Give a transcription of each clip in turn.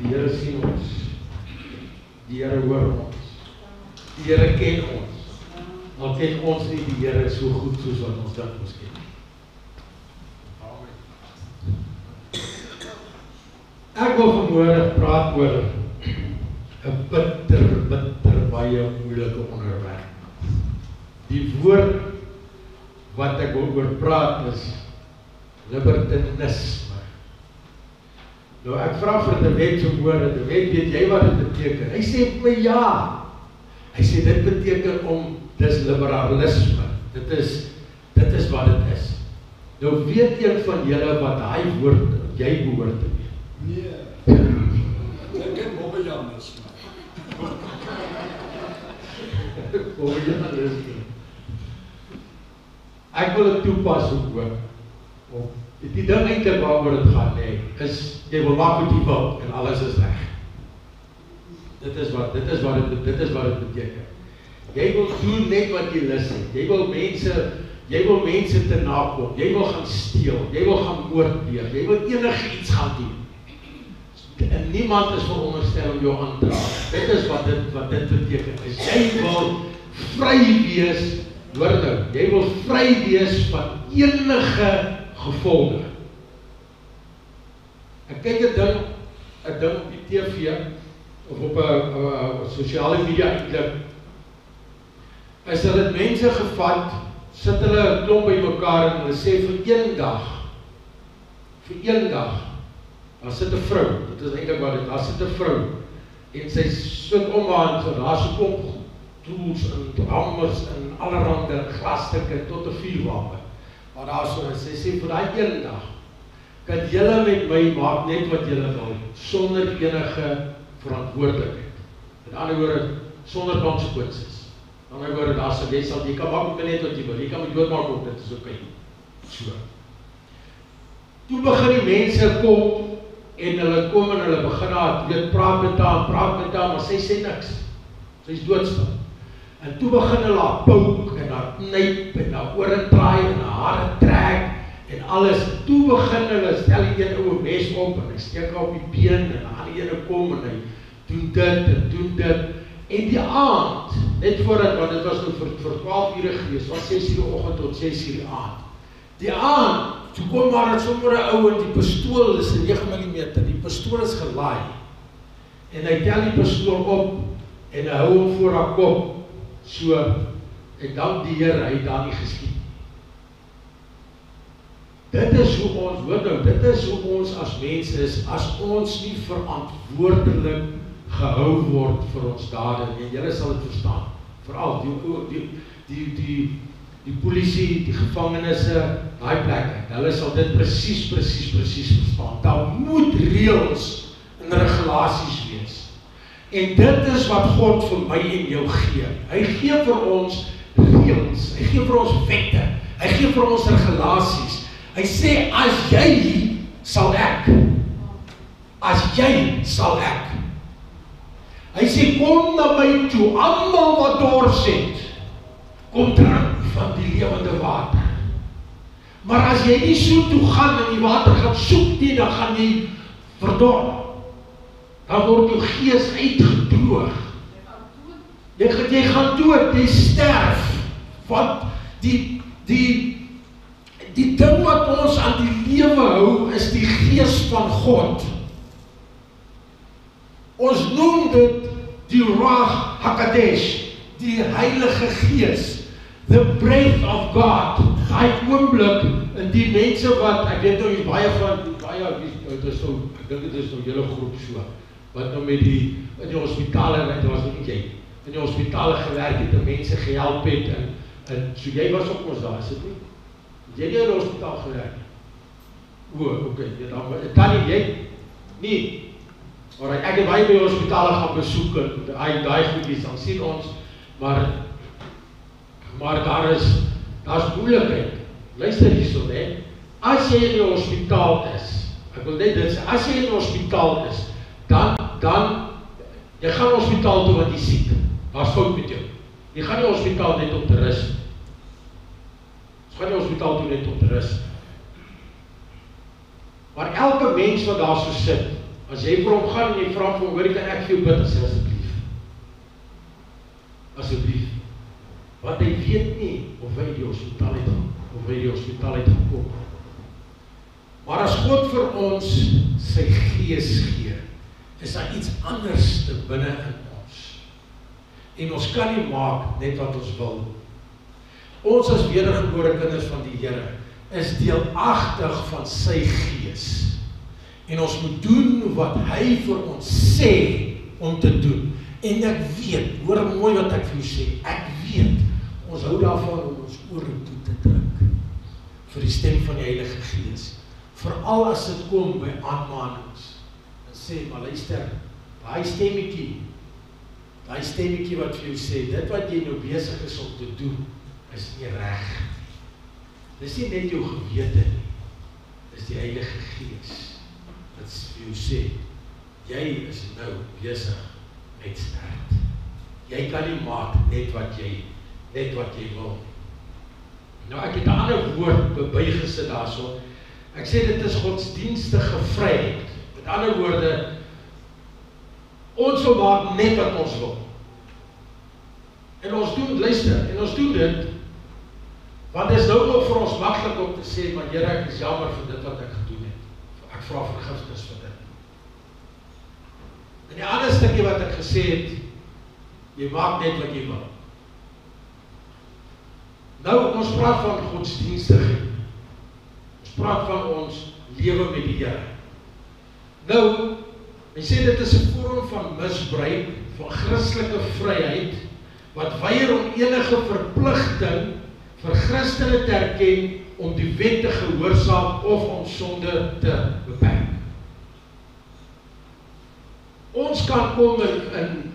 Die Here sien ons. Die Here hoor ons. Die Here ken ons. Al ken ons nie die Here so goed soos wat ons dink ons ken. Amen. Ek wil vanmôre praat oor 'n bitter baie moeilike onderwerp. Die woord wat ek wil oor praat is libertinisme. Nou ek vra vir De Wet so woorde, De Wet, weet jy wat dit beteken? Hy sê vir my ja. Hy sê dit beteken dis liberalisme. Dit is wat dit is. Nou weet een van julle wat hy woord jy behoort te weet. Nee. Ek ken Bobbejanisme. Bobbejanisme. Ek wil dit toepas ook. Die ding eintlik waaroor dit gaan is jy wil maak wat jy wil en alles is reg. Dit is wat dit beteken. Jy wil doen net wat jy lus het. Jy wil mense te nakom. Jy wil gaan steel. Jy wil gaan moord pleeg. Jy wil enigiets gaan doen. En niemand is veronderstel om jou aan te raak. Dit is wat dit beteken. Jy wil vry wees, hoor nou, jy wil vry wees van enige gevolge. Ek kyk 'n ding op die TV of op 'n sosiale media eintlik. Is dat dit mense gevat, sit hulle 'n klomp by mekaar en hulle sê vir een dag, daar sit 'n vrou, dit is eintlik wat dit, daar sit 'n vrou, en sy sit om haar, so daar so klomp tools en hammers en allerhande glasstukke tot 'n vuurwapen. Maar daar so, sy sê vir daai een dag, kan julle met my maak net wat julle wil, sonder enige verantwoordelikheid. Met ander woorde, sonder consequences. Dan word dit as jy kan maak net wat jy wil. Jy kan my doodmaak ook, dit is oké. So. Toe begin die mense kom en hulle kom en hulle begin praat met haar, maar sy sê niks. Sy is doodstil. En toe begin hulle haar pouk en haar knyp en haar ore draai en haar hare trek en alles. Toe begin hulle stel die een ouwe mes op en hy steek haar op die been en die ander ene kom en hy doen dit en doen dit. En die aand, net voordat, want dit was nou vir 12 ure gewees, van 6 uur oggend tot 6 uur aand. Die aand, toe kom maar het sommer 'n ou en die pistool is 'n 9 mm, die pistool is gelaai. En hy tel die pistool op en hy hou hom voor haar kop. So, en dank die Here, hy het daar nie geskiet. Dit is hoe ons, hoor nou, dit is hoe ons as mense is, as ons nie verantwoordelik gehou word vir ons dade, en julle sal dit verstaan, veral die polisie, die gevangenisse, daai plekke, hulle sal dit presies verstaan. Daar moet reëls en regulasies wees. En dit is wat God vir my en jou gee. Hy gee vir ons reëls, hy gee vir ons wette, hy gee vir ons regulasies. Hy sê, as jy, sal ek. As jy, sal ek. Hy sê, kom na my toe, almal wat dors het, kom drink van die lewende water. Maar as jy nie so toe gaan en die water gaan soek nie, dan gaan jy verdor. Dan word jou gees uitgedroog. Jy gaan dood, jy sterf. Want die ding wat ons aan die lewe hou, is die gees van God. Ons noem dit die Ruach HaKodesh, die Heilige Gees, the breath of God. Daai oomblik, en die mense wat, ek weet nou nie baie van, ek dink dit is nou hele groep so, wat nou met in die hospitale, dit was nie jy, in die hospitale gewerk het en mense gehelp het, en so jy was ook ons daar, is dit nie? Jy nie in die hospitaal gewerk? Kan jy? Nie. Ek het baie by die hospitale gaan besoek en daai goedies, dan sien ons, maar daar is moeilikheid. Luister hierso, hè. As jy in die hospitaal is, ek wil net dit sê, as jy in die hospitaal is, dan jy gaan hospitaal toe want jy siek. Daar's fout met jou. Jy gaan die hospitaal net om te rus. Jy gaan die hospitaal toe net om te rus. Maar elke mens wat daar so sit, As jy vir hom gaan en jy vra vir hom, hoor, kan ek vir jou bid, as hy asseblief. Asseblief. Want hy weet nie of hy die hospitaal het gekom. Maar as God vir ons sy gees gee, is daar iets anders te binne in ons. En ons kan nie maak net wat ons wil. Ons as wedergebore kinders van die Here is deelagtig van sy gees. En ons moet doen wat hy vir ons sê om te doen. En ek weet, hoor mooi wat ek vir jou sê, ek weet, ons hou daarvan om ons ore toe te druk vir die stem van die Heilige Gees. Veral as dit kom by aanmanings. En sê, maar luister, daai stemmetjie wat vir jou sê, dit wat jy nou besig is om te doen, is nie reg. Dis nie net jou gewete nie, dis die Heilige Gees wat vir jou sê, jy is nou besig met start. Jy kan nie maak net wat jy wil. Nou ek het 'n ander woord bygesit daarso. Ek sê dit is godsdienstige vryheid. Met ander woorde, ons wil maak net wat ons wil. En ons doen, luister, en ons doen dit, want dit is nou nog vir ons maklik om te sê, maar Here, ek is jammer vir dit wat ek gedoen het. Ek vra vergifnis vir dit. En die ander stukkie wat ek gesê het, jy maak net wat jy wil. Nou, ons praat van godsdienstigheid. Ons praat van ons lewe met die Here. Nou, hy sê dit is 'n vorm van misbruik, van Christelike vryheid, wat weier om enige verpligting vir Christene te erken om die wet te gehoorsaam of om sonde te beperk. Ons kan kom en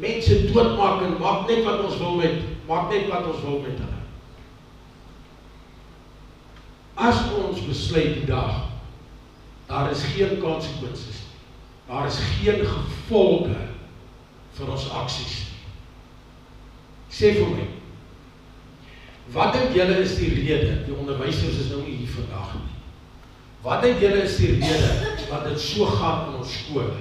mense doodmaak en maak net wat ons wil met hulle. As ons besluit die dag, daar is geen konsekwensies nie. Daar is geen gevolge vir ons aksies nie. Sê vir my, wat dink julle is die rede, die onderwysers is nou nie hier vandag nie, wat dink julle is die rede, wat dit so gaan in ons skole?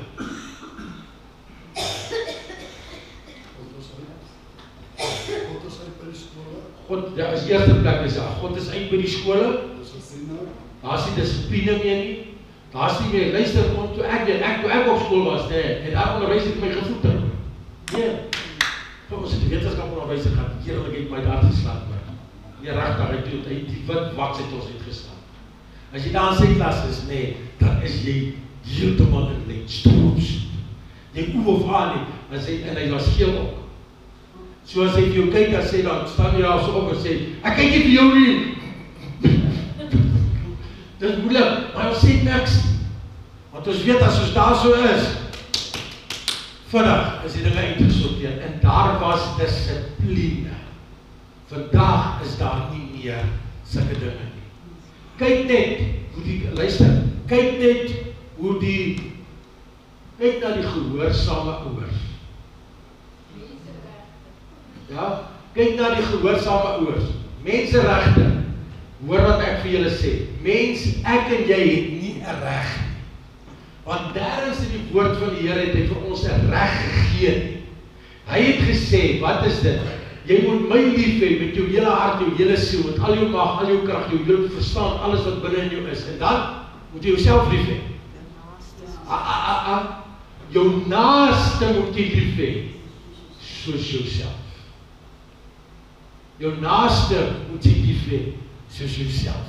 God, ja, as eerste plek is daar, God is uit by die skole, daar is die dissipline meer nie, daar is nie meer, luister, toe ek op skool was, en daar onderwys het my gevoeter. Nee, ons het die wetenskap onderwyser gehad, heerlikheid my daar geslaan, maar nie rechtig, hy die wit waks het ons uitgeslaan. As jy daar in sy klas is, nee, dan is jy heeltemal in die stroops. Jy oe of aan nie, en hy was geel ook. So as hy vir jou kyk, dan staan jy daar so op en sê, ek kyk nie vir jou nie. Dit is moeilik, maar ons sê niks. Want ons weet, as ons daar so is, vinnig is die dinge uitgesorteer, en daar was dissipline. Vandag is daar nie meer sulke dinge nie. Kyk net, luister, kyk na die gehoorsame ouers. Ja, kyk na die gehoorsame ouers. Menseregte, hoor wat ek vir julle sê, ek en jy het nie 'n reg nie. Want daar is in die woord van die Here het hy vir ons 'n reg gegee. Hy het gesê, wat is dit? Jy moet my lief hê met jou hele hart, jou hele siel, met al jou mag, al jou krag, jou hele verstand, alles wat binne in jou is. En dan moet jy jouself lief hê. Jou naaste moet jy lief hê, soos jouself. Jou naaste moet jy lief hê, soos jouself.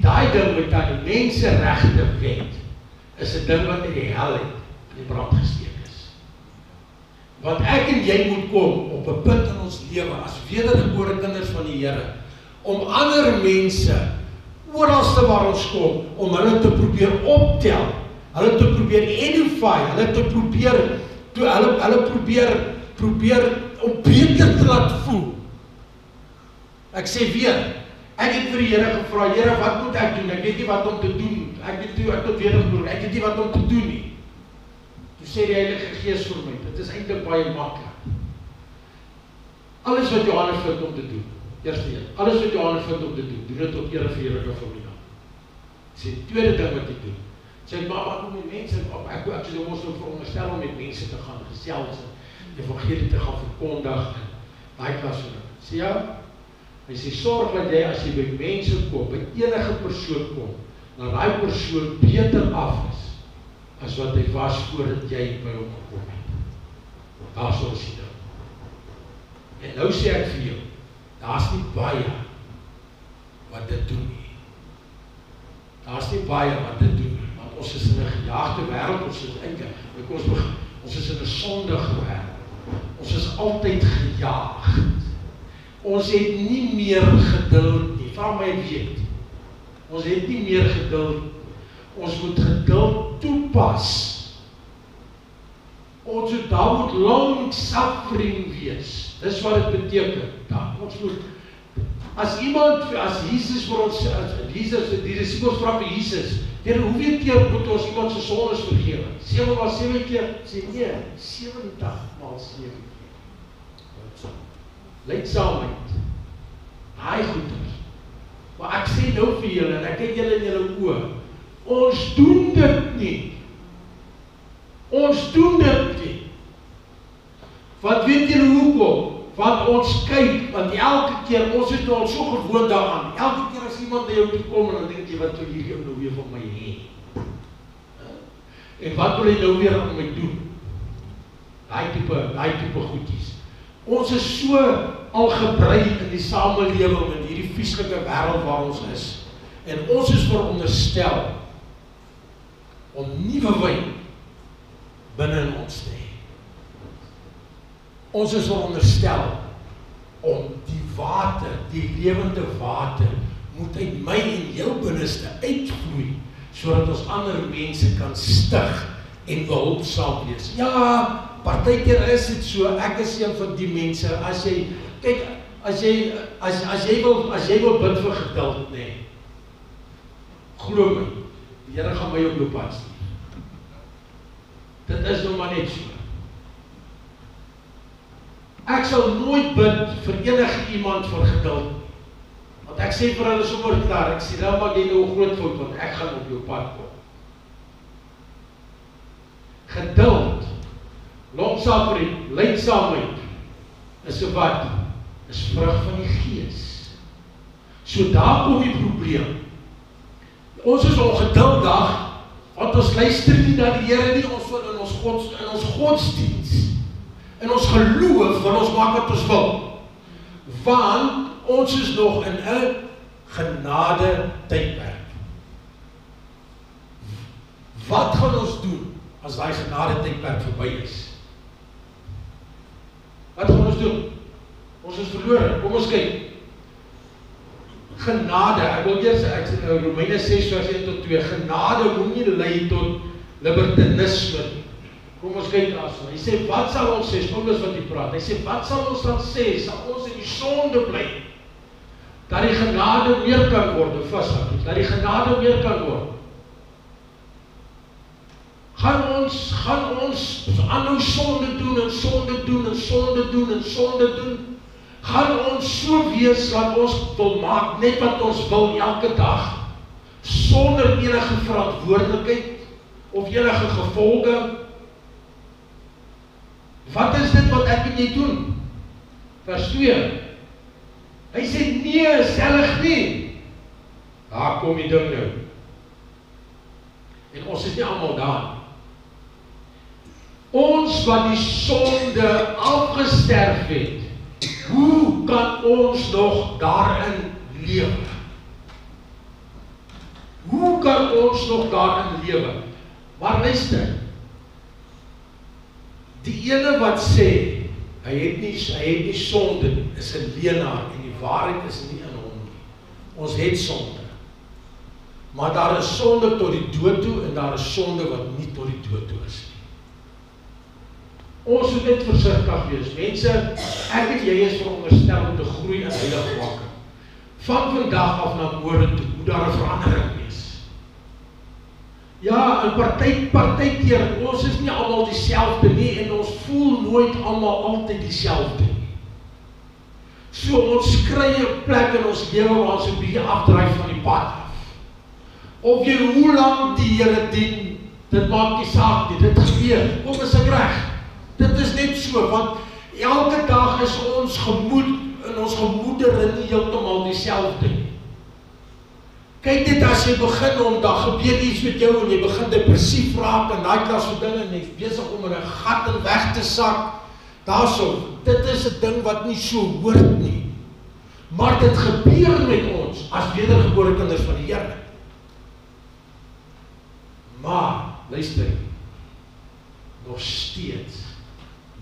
Daai ding met die menseregte wet is 'n ding wat in die hel in die brand gesteek is. Want ek en jy moet kom op 'n punt in ons lewe as wedergebore kinders van die Here om ander mense oralste waar ons kom, om hulle te probeer optel, hulle te probeer edify, hulle te probeer om beter te laat voel. Ek sê weer, ek het vir die Here gevra, Here, wat moet ek doen? Ek weet nie wat om te doen. Ek weet nie wat om te doen nie. Toe sê die Heilige Gees vir my, dit is eintlik baie maklik. Alles wat Johannes vind om te doen, eerste een, alles wat Johannes vind om te doen, doen dit tot ere vir Here van my naam. Dis die tweede ding wat jy doen. Sê, maar kom met mense, ek sê, ons moet veronderstel om met mense te gaan gesels, die evangelie te gaan verkondig, en daai klas van ding. Sê ja, hy sê, sorg dat jy, as jy by mense kom, by enige persoon kom, dat daai persoon beter af is, as wat hy was voordat jy by hom gekom het. Daar sal ons die ding. En nou sê ek vir jou, daar is nie baie wat dit doen nie. Daar is nie baie wat dit doen nie, want ons is in 'n gejaagde wêreld, ons is in 'n sondige wêreld. Ons is altyd gejaag. Ons het nie meer geduld nie, vra my weet. Ons het nie meer geduld. Ons moet geduld toepas. Daar moet long suffering wees. Dis wat dit beteken. Ons moet, as Jesus vir ons, die disciples vra vir Jesus, Here, hoeveel keer moet ons iemand se sondes vergewe? 7 maal 7 keer? Sê nee, 70 maal 7 keer. Leidsaamheid. Daai goeders. Maar ek sê nou vir julle, en ek kyk julle in julle oë, ons doen dit nie. Ons doen dit nie. Want weet julle hoekom? Want ons kyk, want elke keer, ons is nou al so gewoon daaraan, elke keer as iemand by jou toe kom, en dan denk jy, wat wil hier nou weer van my hê? En wat wil hy nou weer aan my doen? Daai tipe goedjies. Ons is so al gebrei in die samelewing, in hierdie vieslike wêreld waar ons is. En ons is veronderstel om nuwe wyn binne in ons te hê. Ons is veronderstel om die water, die lewende water, moet uit my en jou binneste uitvloei, sodat ons ander mense kan stig en behulpsaam wees. Ja, partykeer is dit so, ek is een van die mense, as jy wil bid vir geduld, nee, glo my, die Here gaan my op jou pad stuur. Dit is nou maar net so. Ek sal nooit bid vir enige iemand vir geduld nie. Want ek sê vir hulle sommer klaar, ek sê, nou maak jy nou 'n groot fout, want ek gaan op jou pad kom. Geduld, long-suffering, leidsaamheid, is wat? Is vrug van die Gees. So daar kom die probleem. Ons is ongeduldig, want ons luister nie na die Here nie, ons wil in ons godsdiens. En ons geloof, want ons maak wat ons wil. Want ons is nog in 'n genade tydperk. Wat gaan ons doen as daai genade tydperk verby is? Wat gaan ons doen? Ons is verlore. Kom ons kyk. Genade, ek wil eers sê Romeine 6 vers 1 tot 2. Genade moenie lei tot libertinisme nie. Kom ons kyk daarso. Hy sê, wat sal ons sê? Paulus wat hy praat. Hy sê, wat sal ons dan sê? Sal ons in die sonde bly? Dat die genade meer kan word, vashou. Dat die genade meer kan word. Gaan ons aanhou sonde doen en sonde doen en sonde doen en sonde doen? Gaan ons so wees dat ons wil maak net wat ons wil elke dag, sonder enige verantwoordelikheid of enige gevolge? Wat is dit wat ek en jy doen? Vers 2. Hy sê nee, stellig nie. Daar kom die ding nou. En ons is nie almal daar. Ons wat die sonde afgesterf het, hoe kan ons nog daarin lewe? Hoe kan ons nog daarin lewe? Maar luister, die ene wat sê, hy het nie sonde, is 'n leienaar en die waarheid is nie in hom nie. Ons het sonde. Maar daar is sonde tot die dood toe en daar is sonde wat nie tot die dood toe is nie. Ons moet net versigtig wees. Mense, ek en jy is veronderstel om te groei in heilige wakke. Van vandag af na môre toe, moet daar 'n verandering wees. Ja, in partykeer, ons is nie almal dieselfde nie en ons voel nooit almal altyd dieselfde nie. So ons kry 'n plek in ons lewe waar ons 'n bietjie afdryf van die pad af. Of jy hoe lang die Here dien, dit maak nie saak nie, dit gebeur, kom is ek reg. Dit is net so, want elke dag is ons gemoed, en ons gemoedere nie heeltemal dieselfde nie. Kyk dit as jy begin om, dan gebeur iets met jou, en jy begin depressief raak, en daai klas van dinge, en jy is besig om in 'n gat en weg te sak, daarso, dit is 'n ding wat nie so hoort nie. Maar dit gebeur met ons, as wedergebore kinders van die Here. Maar, luister, nog steeds,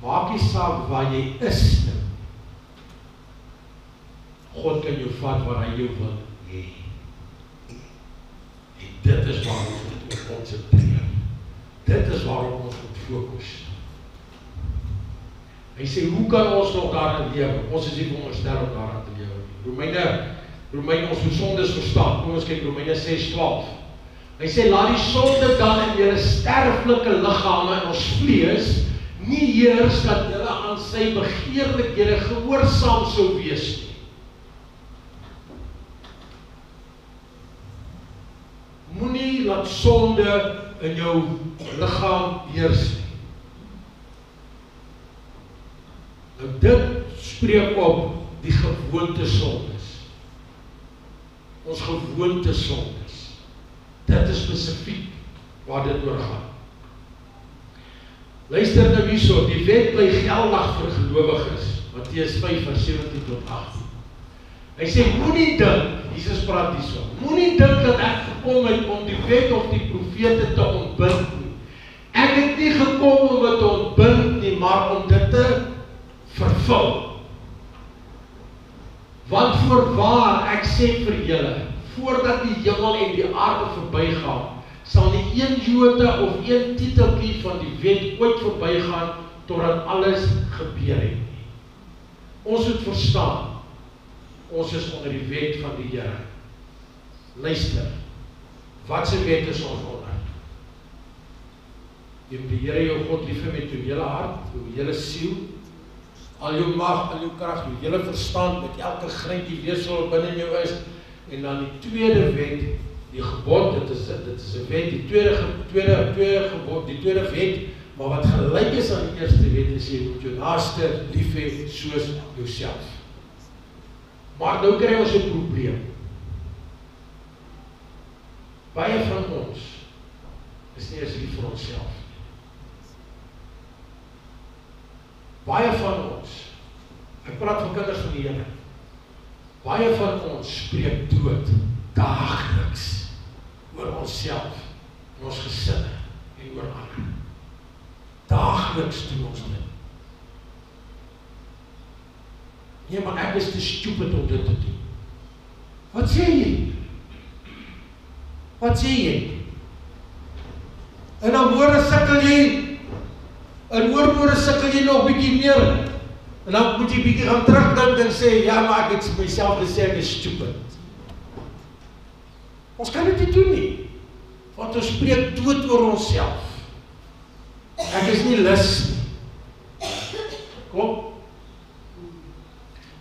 maak nie saak waar jy is nie. God kan jou vat waar hy jou wil hê. En dit is waar ons moet konsentreer. Dit is waarop ons moet fokus. Hy sê, hoe kan ons nog daarin lewe? Ons is nie veronderstel om daarin te lewe. Romeine, ons moet sondes verstaan. Kom ons kyk Romeine 6:12. Hy sê, laat die sonde dan in julle sterflike liggame in ons vlees nie heers dat julle aan sy begeerlikhede gehoorsaam sou wees nie. Moenie laat sonde in jou liggaam heers nie. Nou dit spreek op die gewoonte sondes. Ons gewoonte sondes. Dit is spesifiek waar dit oor gaan. Luister nou hierso, die wet bly geldig vir gelowiges. Matteus 5:17-18. Hy sê, moenie dink, Jesus praat hierso, moenie dink dat ek gekom het om die wet of die profete te ontbind nie. Ek het nie gekom om dit te ontbind nie, maar om dit te vervul. Want voorwaar, ek sê vir julle, voordat die hemel en die aarde verbygaan, sal nie een jota of een titeltjie van die wet ooit verbygaan, totdat alles gebeur het nie. Ons moet verstaan, ons is onder die wet van die Here. Luister, wat se wet is ons onder? Jy moet die Here jou God lief hê met jou hele hart, jou hele siel, al jou mag, al jou krag, jou hele verstand, met elke greintjie weefsel binne jou is, en dan die tweede wet, die gebod, dit is 'n wet, die tweede gebod, die tweede wet, maar wat gelyk is aan die eerste wet, is jy moet jou naaste lief hê soos jouself. Maar nou kry ons 'n probleem. Baie van ons is nie eens lief vir onsself. Baie van ons, ek praat van kinders van die Here, baie van ons spreek dood daagliks oor onsself, en ons gesinne en oor ander. Daagliks doen ons dit. Nee, maar ek is te stupid om dit te doen. Wat sê jy? Wat sê jy? En dan woorde sukkel jy, en woorde sukkel jy nog bietjie meer, en dan moet jy bietjie gaan terugdink en sê, ja, maar ek het myself gesê, ek is stupid. Ons kan dit nie doen nie, want ons spreek dood oor onsself. Ek is nie lus nie. Kom.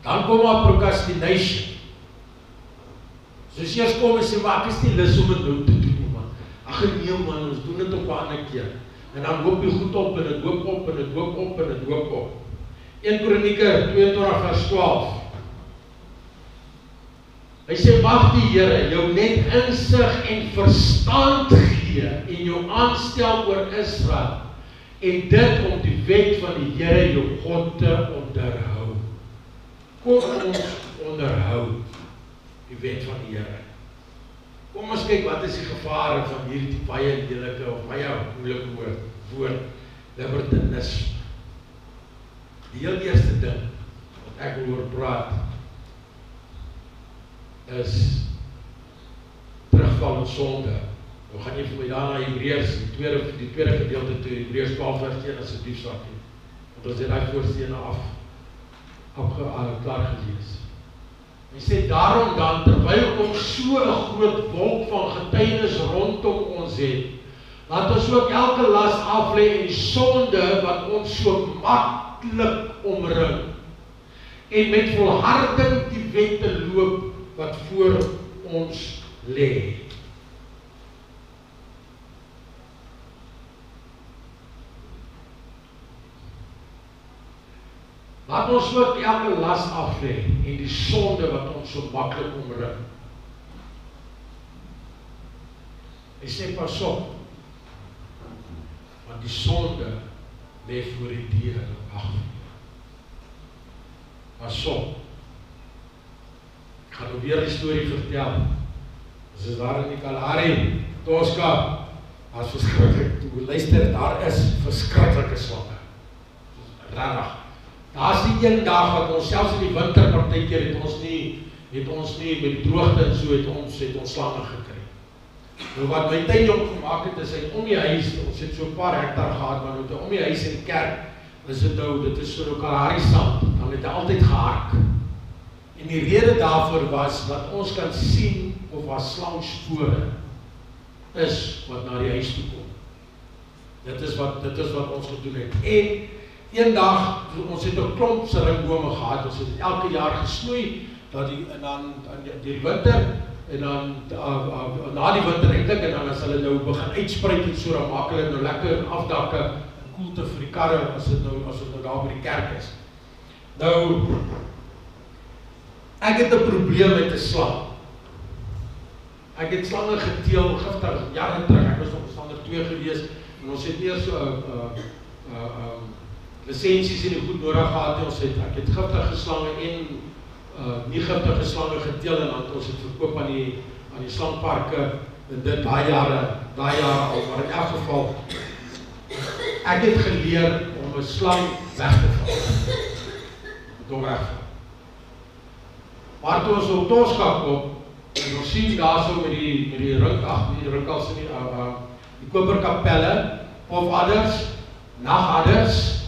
Dan kom maar procrastination. Soos eers kom en sê, maar ek is nie lus om dit nou te doen, man. Ag nee man, ons doen dit op 'n ander keer. En dan hoop jy goed op, en dit hoop op, en dit hoop op, en dit hoop op. 1 Kronieke 22:12. Hy sê, mag die Here jou net insig en verstand gee, en jou aanstel oor Israel, en dit om die wet van die Here jou God te onderhou. Kom ons onderhou die wet van die Here. Kom ons kyk, wat is die gevare van hierdie baie lelike of baie moeilike woord, libertinisme. Die heel eerste ding wat ek wil oor praat, is terugval in sonde. Nou gaan jy vir my daar na Hebreërs, die tweede gedeelte toe, Hebreërs 12:1 asseblief saak nie. Want ons het daai voorstene klaar gelees. Hy sê, daarom dan, terwyl ons so 'n groot wolk van getuienis rondom ons het, laat ons ook elke las aflê en die sonde wat ons so maklik omring, en met volharding die wette loop wat voor ons lê. Laat ons ook elke las af lê en die sonde wat ons so maklik omring. Hy sê pas op, want die sonde lê voor die deur en wag vir jou. Pas op. Ek gaan nou weer die storie vertel. Ons is daar in die Kalahari, Tosca, as verskriklik, toe luister, daar is verskriklike slange. Rarig. Daar is die een dag wat ons, selfs in die winter partykeer het ons nie met die droogte en so het ons slange gekry. Nou wat my tuinjong gemaak het, is hy om die huis, ons het so 'n paar hektar gehad, maar nou om die huis in die kerk, dit is so 'n Kalahari sand, dan het hy altyd gehark. En die rede daarvoor was, dat ons kan sien of daar slangspore is, wat na die huis toe kom. Dit is wat ons gedoen het. En een dag, ons het 'n klomp seringbome gehad, ons het elke jaar gesnoei, en dan die winter, en dan na die winter eintlik, en dan as hulle nou begin uitspruit en so, dan maak hulle nou lekker afdakke, en koelte vir die karre, as het nou daar by die kerk is. Nou, ek het 'n probleem met 'n slang. Ek het slange geteel, giftig, jare terug, ek was nog stander 2 gewees, en ons het eers so lisensies en die goed nodig gehad, ek het giftige slange en nie giftige slange geteel, en dan ons het verkoop aan die slangparke, en dit daai jare al, maar in elk geval, ek het geleer om 'n slang weg te val. Door wegval. Maar toe ons op Tosca kom, en ons sien daar so met die rinkals en die koperkapelle, pofadders, nagadders,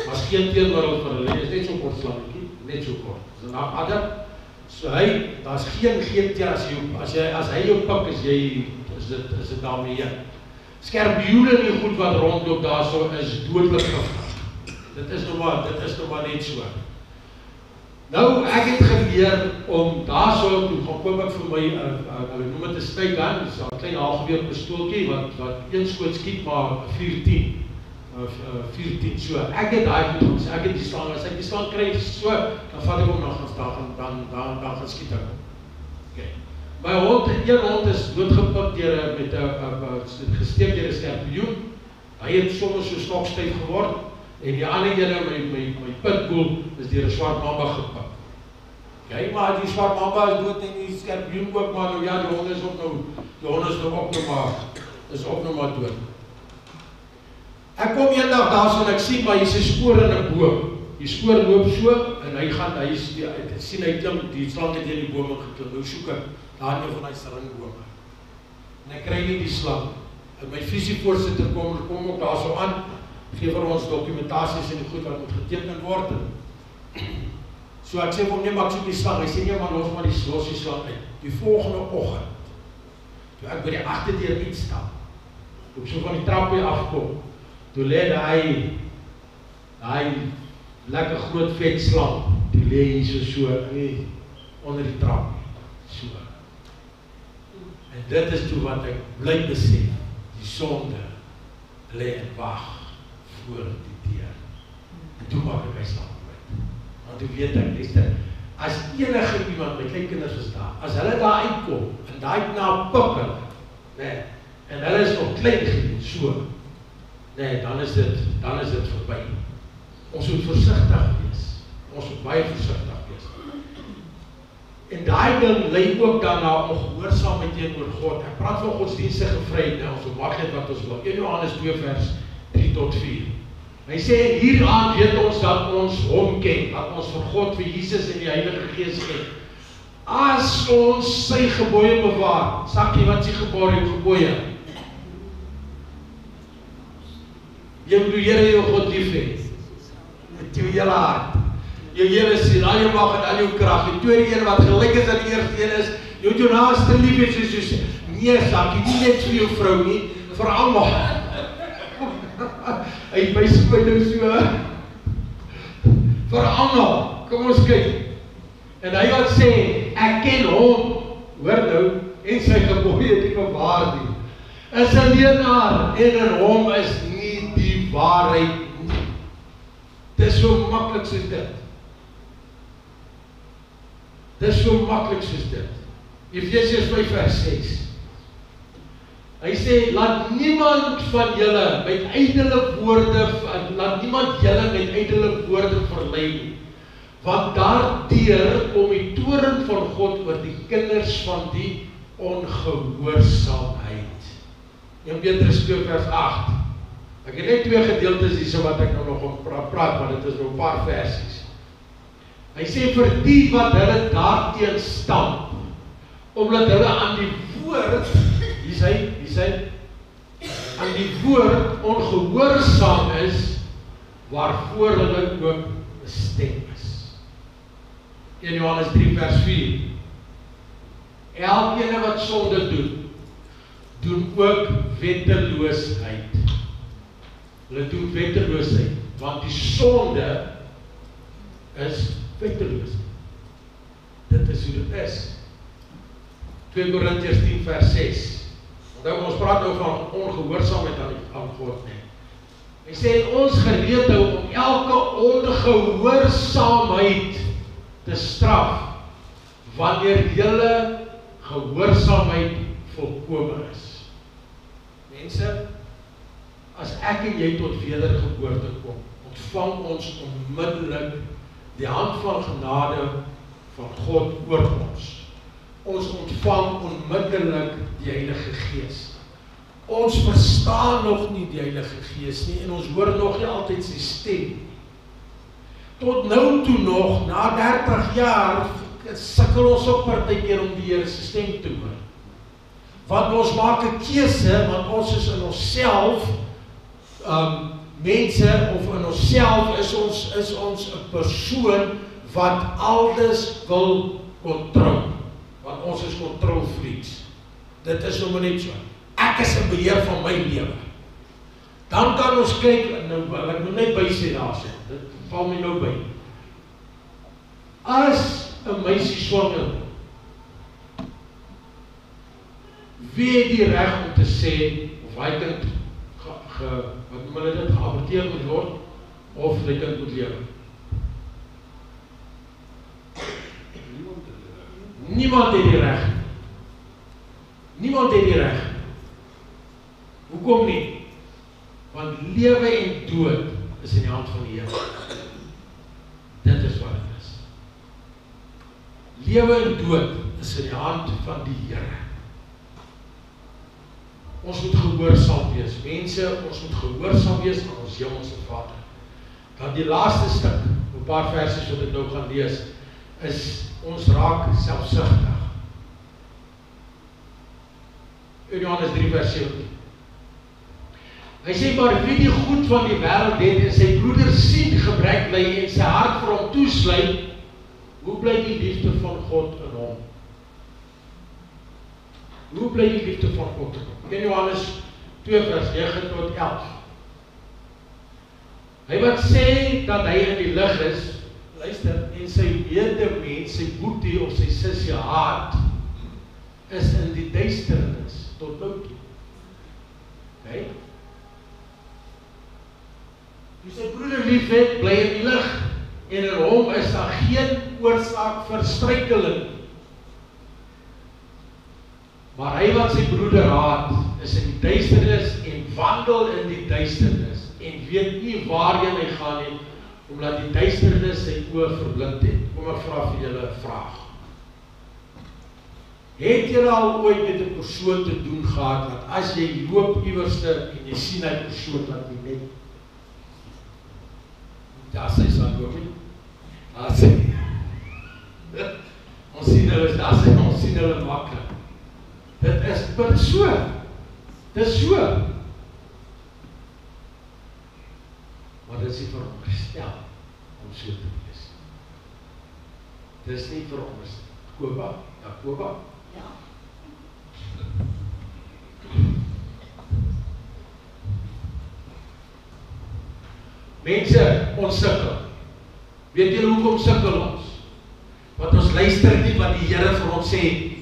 was geen teenoorbeeld vir hulle, is net so kort slangetjie, net so kort. Dis 'n nagadder, so daar's geen teen as hy jou pik, is dit daarmee heen. Skerpioene en die goed wat rondloop daar so is dodelik giftig. Dit is nou maar net so. Nou, ek het geleer om daar so, toe gaan koop ek vir my, hulle noem het 'n stay gun, dis 'n klein halfgeweer pistooltjie, wat een skoot skiet, maar 14 so. Ek het daai goed ons, ek het die slang, as ek die slang kry so, dan vat ek hom nog gaan staan, dan gaan skiet ek hom. Okay. My hond, een hond is doodgepik met 'n gesteek deur 'n skerpioen. Hy het soms so stokstyf geword, en die ander ene, my pitbull, is deur 'n swart mamba gepik. Okay, maar die swart mamba is dood en die skerpioen ook, maar nou ja, die hond is ook nog maar dood. Ek kom eendag daar so en ek sien, maar hier is 'n spoor in 'n boom. Die spoor loop so, en hy sien hy klim, die slang het in die bome geklim. Nou soek ek daar een van die seringbome. En ek kry nie die slang. En my visievoorsitter kom ook daar so aan, gee vir ons dokumentasies en die goed wat moet geteken word. So ek sê vir hom, nee, maar ek soek die slang. Hy sê, nee, maar los die slang uit. Die volgende oggend, toe ek by die agterdeur uitstap, toe ek so van die trapie afkom, toe lê daai lekker groot vet slang, die lê hier so onder die trap, so. En dit is toe wat ek bly besef, die sonde lê en wag voor die deur. En toe maak ek my slang uit. Want toe weet ek, luister, as enige iemand, my kleinkinders is daar, as hulle daar uitkom, en daai na pikken, nee, en hulle is nog klein, so, nee, dan is dit verby. Ons moet versigtig wees. Ons moet baie versigtig wees. En daai ding lei ook dan na ongehoorsaamheid teenoor God. Ek praat van godsdienstige vryheid, ons mag net wat ons wil. 1 Johannes 2 vers 3 tot 4. Hy sê, hieraan weet ons dat ons hom ken, dat ons vir God, vir Jesus en die Heilige Gees ken. As ons sy gebooie bewaar, sakkie, wat sy gebooie? Jy moet die Here jou God lief hê, met jou hele hart, jou hele siel, al jou mag en al jou krag. Die tweede een wat gelyk is aan die eerste een is, jy moet jou naaste lief hê soos jouself. Nee, sakkie, nie net vir jou vrou nie, vir almal. Hy my skoon nou so. Vir almal, kom ons kyk. En hy wat sê, ek ken hom, hoor nou, en sy gebooie die bewaar nie, is 'n leenaar, en in hom is nie die waarheid nie. Dis so maklik soos dit. Dis so maklik soos dit. Efesiërs 5 vers 6. Hy sê, laat niemand van julle met ydelle woorde, laat niemand julle met ydelle woorde verlei nie, want daardeur kom die toorn van God oor die kinders van die ongehoorsaamheid. 1 Petrus 2 vers 8. Ek het net 2 gedeeltes hierso wat ek nou nog om praat, maar dit is nou 'n paar versies. Hy sê vir die wat hulle daarteen stamp, omdat hulle aan die woord, hier sê, aan die woord ongehoorsaam is, waarvoor hulle ook bestem is. 1 Johannes 3 vers 4. Elkeen wat sonde doen ook wetteloosheid. Hulle doen wetteloosheid, want die sonde is wetteloosheid. Dit is hoe dit is. 2 Korintiërs 10 vers 6. Want ons praat nou van ongehoorsaamheid aan God nie. Hy sê ons gereed hou om elke ongehoorsaamheid te straf, wanneer julle gehoorsaamheid volkome is. Mense, as ek en jy tot wedergeboorte kom, ontvang ons onmiddellik die hand van genade van God oor ons. Ons ontvang onmiddellik die Heilige Gees. Ons verstaan nog nie die Heilige Gees nie, en ons hoor nog nie altyd sy stem. Tot nou toe nog, na 30 jaar, sukkel ons ook partykeer om die Here se stem te hoor. Want ons maak 'n keuse, want ons is in onsself, mense, of in onsself is ons 'n persoon wat alles wil kontrol. Want ons is kontrolfreaks. Dit is nou net so. Ek is in beheer van my lewe. Dan kan ons kyk, nou, ek moet net by sê daar sê, dit val my nou by. As 'n meisie swanger, wie het die reg om te sê, of hy kind, wat noem hulle dit, geaborteer moet word, of die kind moet lewe? Niemand het die reg. Niemand het die reg. Hoekom nie? Want lewe en dood is in die hand van die Here. Dit is wat dit is. Lewe en dood is in die hand van die Here. Ons moet gehoorsaam wees. Mense, ons moet gehoorsaam wees aan ons hemelse Vader. Dan die laaste stuk, 'n paar versies wat ek nou gaan lees, is ons raak selfsugtig. In Johannes 3 vers 17. Hy sê, maar wie die goed van die wêreld het en sy broeder sien gebrek ly en sy hart vir hom toesluit, hoe bly die liefde van God in hom? Hoe bly die liefde van God in hom? In Johannes 2 vers 9 tot 11. Hy wat sê dat hy in die lig is, luister, en sy medemens, sy boetie of sy sussie haat, is in die duisternis tot nou toe. Okay? Wie sy broeder lief het, bly in die lig, en in hom is daar geen oorsaak vir struikeling. Maar hy wat sy broeder haat, is in die duisternis en wandel in die duisternis, en weet nie waarheen hy gaan nie, omdat die duisternis sy oë verblind het. Kom ek vra vir julle 'n vraag. Het julle al ooit met 'n persoon te doen gehad, dat as jy loop iewerste en jy sien hy persoon dat jy net, daar sy sal loop nie, daar sy, ons sien hulle, daar sy, ons sien hulle makkelijk. Dit is so, dit is so. Maar dit is nie veronderstel om so te wees. Dit is nie veronderstel. Jakoba? Ja. Mense, ons sukkel. Weet julle hoekom sukkel ons? Want ons luister nie wat die Here vir ons sê.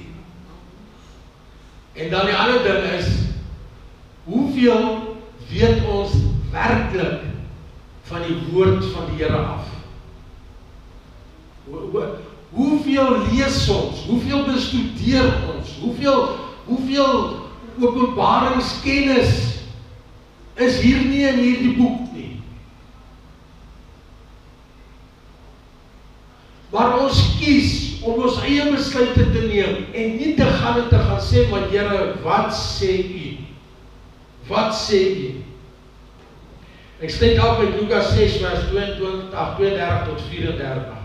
En dan die ander ding is, hoeveel weet ons werklik van die woord van die Here af. Hoeveel lees ons, hoeveel bestudeer ons, hoeveel openbaringskennis is hier nie in hierdie boek nie. Maar ons kies om ons eie besluite te neem en nie te gaan sê, maar Here, wat sê U? Wat sê U? Ek sluit af met Lukas 6 vers 32 tot 34.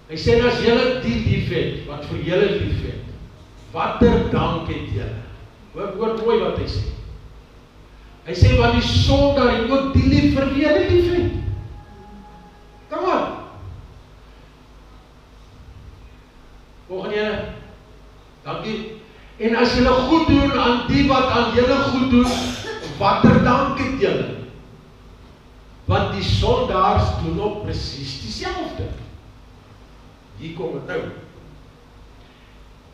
Hy sê, as julle die lief het, wat vir julle lief het, watter dank het julle? Hoor mooi wat hy sê. Hy sê, want die sondaar het ook die lief vir wie julle lief het. Kom aan. Volgende ene. Dankie. En as julle goed doen aan die wat aan julle goed doen, watter dank het julle? Want die sondaars doen ook presies dieselfde. Hier kom het nou.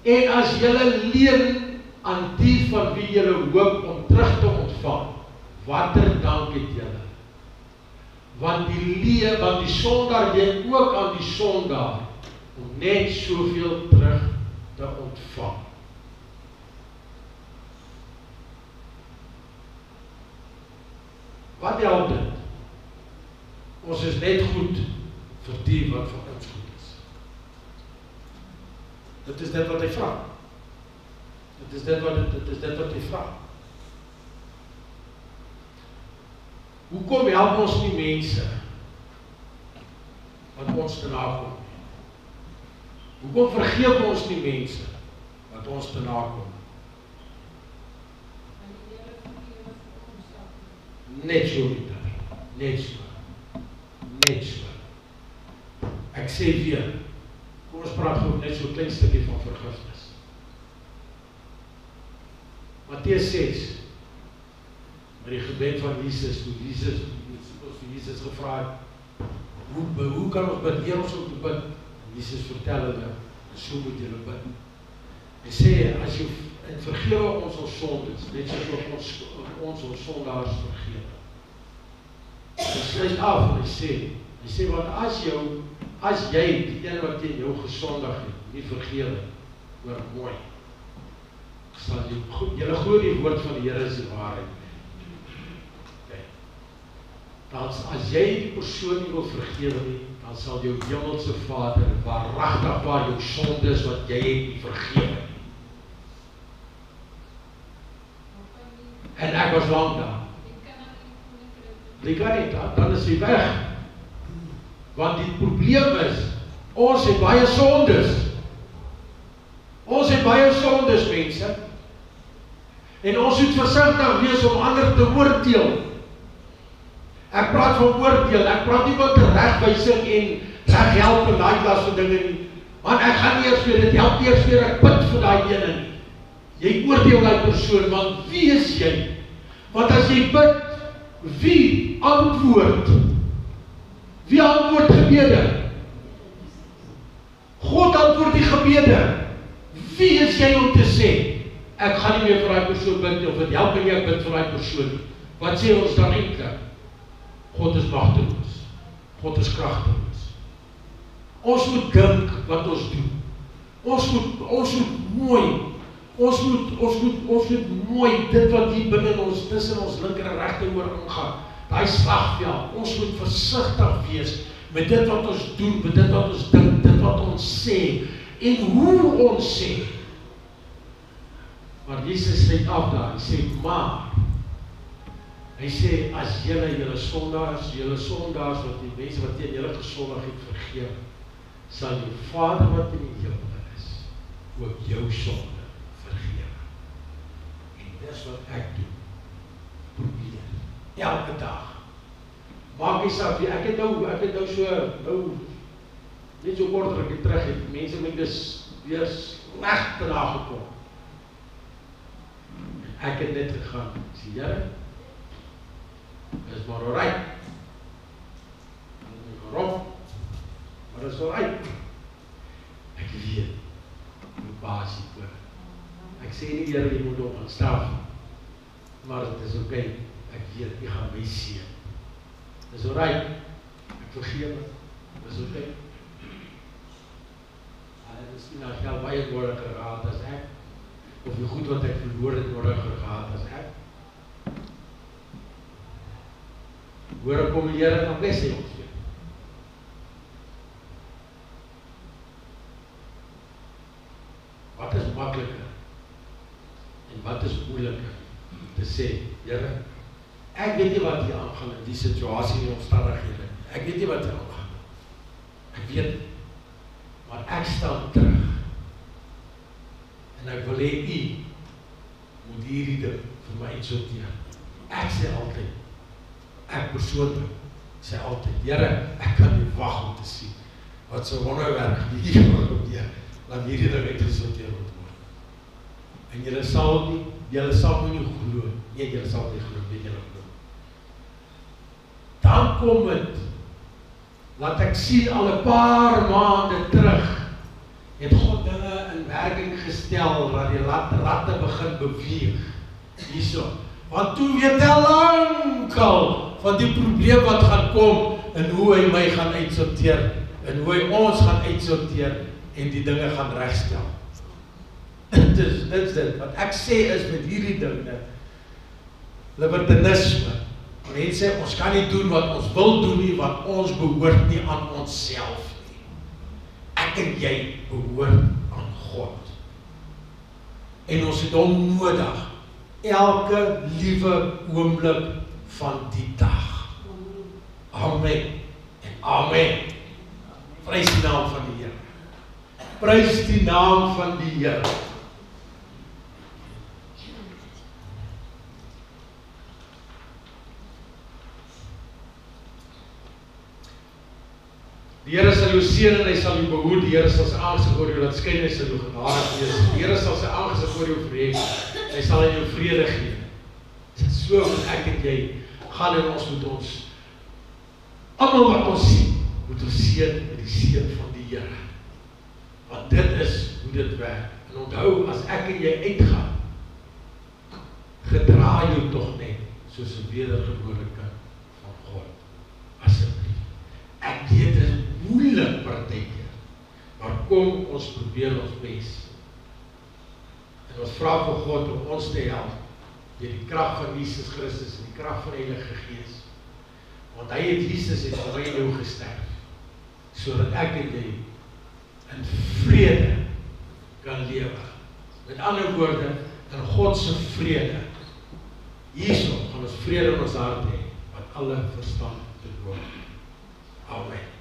En as julle leen aan die van wie julle hoop om terug te ontvang, watter dank het julle? Want die sondaar leen ook aan die sondaar om net soveel terug te ontvang. Wat help dit? Ons is net goed vir die wat vir ons goed is. Dit is dit wat hy vra. Dit is dit wat hy vra. Hoekom help ons nie mense wat ons te nakom nie? Hoekom vergeef ons nie mense wat ons te nakom nie? Net so, net so. Ek sê weer, kom ons praat gou net so 'n klein stukkie van vergifnis. Matteus 6, met die gebed van Jesus, toe Jesus gevra het, hoe kan ons bid? Leer ons om te bid. Jesus vertel hulle, so moet julle bid. Hy sê, en vergewe ons sondes, net soos ons sondaars vergewe. Hy sluit af en hy sê, want as jy die een wat teen jou gesondig het, nie vergewe, hoor mooi, sal julle glo die woord van die Here is die waarheid. Okay. Dan as jy die persoon nie wil vergewe nie, dan sal jou hemelse Vader waaragtig waar jou sondes wat jy het nie vergewe. En ek was lang daar. Die kan nie, dan is hy weg. Want die probleem is, ons het baie sondes. Ons het baie sondes, mense. En ons moet versigtig wees om ander te oordeel. Ek praat van oordeel, ek praat nie van teregwysing en reghelp en daai klas van dinge nie. Want ek gaan nie eers weer, dit help nie eers weer, ek bid vir daai ene nie. Jy oordeel daai persoon, want wie is jy? Want as jy bid, wie antwoord? Wie antwoord gebede? God antwoord die gebede. Wie is jy om te sê, ek gaan nie meer vir daai persoon bid, of het help nie ek bid vir daai persoon? Wat sê ons dan eintlik? God is magteloos. God is kragteloos. Ons moet dink wat ons doen. Ons moet mooi, ons moet mooi dit wat hier binne ons, tussen ons linker en regter oor ingaan, daai slagveld, ons moet versigtig wees met dit wat ons doen, met dit wat ons dink, dit wat ons sê, en hoe ons sê. Maar Jesus sluit af daar, hy sê, maar, hy sê, as julle sondaars, wat die mense wat teen julle gesondig het vergeef, sal jou Vader wat in die hemel is, ook jou sonde vergewe. En dis wat ek doen. Probeer. Elke dag. Maak nie saak, ek het nou so, net so kort rukkie terug het, mense met dis weer sleg te nagekom. Ek het net gegaan, sê Here, is maar alright. Gerof, maar is alright. Ek weet, my baas hier voor. Ek sê nie Here, jy moet op gaan straf, maar het is oké. ek weet, jy gaan my seën. Dis alright, ek vergeef het, dis okay. Miskien as jy baie nodige gehad as ek, of die goed wat ek verloor het nodige gehad as ek. Hoor kom die Here, dan bless hy ons weer. Wat is makliker en wat is moeiliker te sê, Here, ek weet nie wat hier aangaan in die situasie en die omstandighede. Ek weet nie wat hier aangaan. Ek weet, maar ek staan terug. En ek wil hê u moet hierdie ding vir my uitsorteer. Ek sê altyd, ek persoonlik sê altyd, Here, ek kan nie wag om te sien wat so wonderwerk hier gebeur, laat hierdie ding uitgesorteer word. En julle sal my nie glo, nee, julle sal nie glo, weet julle glo. Dan kom het, laat ek sien al 'n paar maande terug, het God dinge in werking gestel, dat die ratte begin beweeg, hierso. Want toe weet hy lankal van die probleem wat gaan kom, en hoe hy my gaan uitsorteer, en hoe hy ons gaan uitsorteer, en die dinge gaan regstel. Dit is dit, wat ek sê is met hierdie dinge, libertinisme. Mense, ons kan nie doen wat ons wil doen nie, want ons behoort nie aan onsself nie. Ek en jy behoort aan God. En ons het hom nodig, elke liewe oomblik van die dag. Amen en amen. Prys die naam van die Here. Prys die naam van die Here. Die Here sal jou seën en hy sal jou behoed. Die Here sal sy aangesig oor jou laat skyn en hy sal jou genadig wees. Die Here sal sy aangesig oor jou verhef. Hy sal aan jou vrede gee. So moet ek en jy gaan en ons moet ons almal wat ons sien, moet ons seën met die seën van die Here. Want dit is hoe dit werk. En onthou, as ek en jy uitgaan, gedra jou tog net soos 'n wedergebore kind van God. Asseblief. Ek weet dit is moeilik partykeer, maar kom ons probeer ons bes. En ons vra vir God om ons te help deur die krag van Jesus Christus en die krag van die Heilige Gees. Want hy het Jesus het vir my en jou gesterf, sodat ek en jy in vrede kan lewe. Met ander woorde, in God se vrede. Hierso gaan ons vrede in ons hart hê, wat alle verstand te boven. Amen.